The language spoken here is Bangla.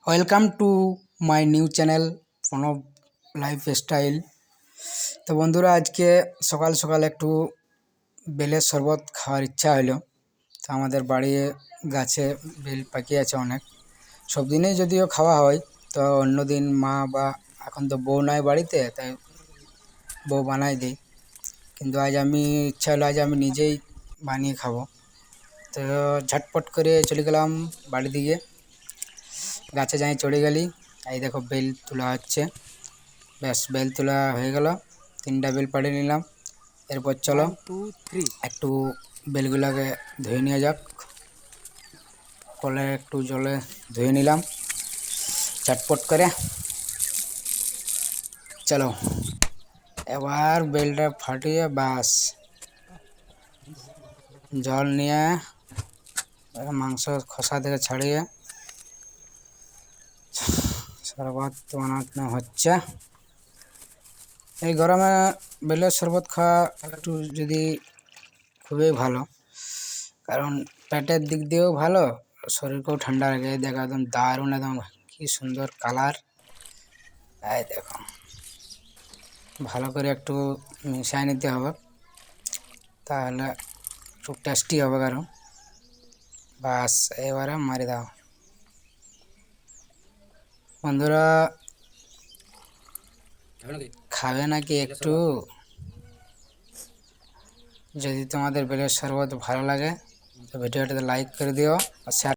Welcome to my new channel Pranab lifestyle. তো বন্ধুরা, আজকে সকাল সকাল একটু বেলের শরবত খাওয়ার ইচ্ছা হলো। তো আমাদের বাড়ি গাছে বেল পাকিয়ে আছে অনেক। সব দিনেই যদিও খাওয়া হয়, তো অন্য দিন মা বা এখন তো বউ নাই বাড়িতে, তাই বউ বানাই দিই। কিন্তু আজ আমি ইচ্ছা হলো আজ আমি নিজেই বানিয়ে খাবো। তো ঝটপট করে চলে গেলাম বাড়ি দিকে। গাছে যাই চড়ে গেলি, এই দেখো বেল তোলা হচ্ছে। ব্যাস, বেল তোলা হয়ে গেল, 3টা বেল পাড়ে নিলাম। এরপর চলো একটু বেলগুলোকে ধুয়ে নেওয়া যাক। কলে একটু জলে ধুয়ে নিলাম ঝটপট করে। চলো এবার বেলটা ফাটিয়ে বাস জল নিয়ে মাংস খোসা থেকে ছাড়িয়ে শরবত বানানো হচ্ছে। এই গরমে বেলের শরবত খাওয়া একটু যদি খুবই ভালো, কারণ পেটের দিক দিয়েও ভালো, শরীরকেও ঠান্ডা রাখে। দেখো একদম দারুণ, একদম কি সুন্দর কালার। এই দেখো, ভালো করে একটু মিশিয়ে নিতে হবে, তাহলে একটু টেস্টি হবে। কারণ বাস এবারে মারি দাও। বন্ধুরা, খাবে নাকি একটু? যদি তোমাদের বেলের শরবত ভালো লাগে তো ভিডিওটাতে লাইক করে দিও আর শেয়ার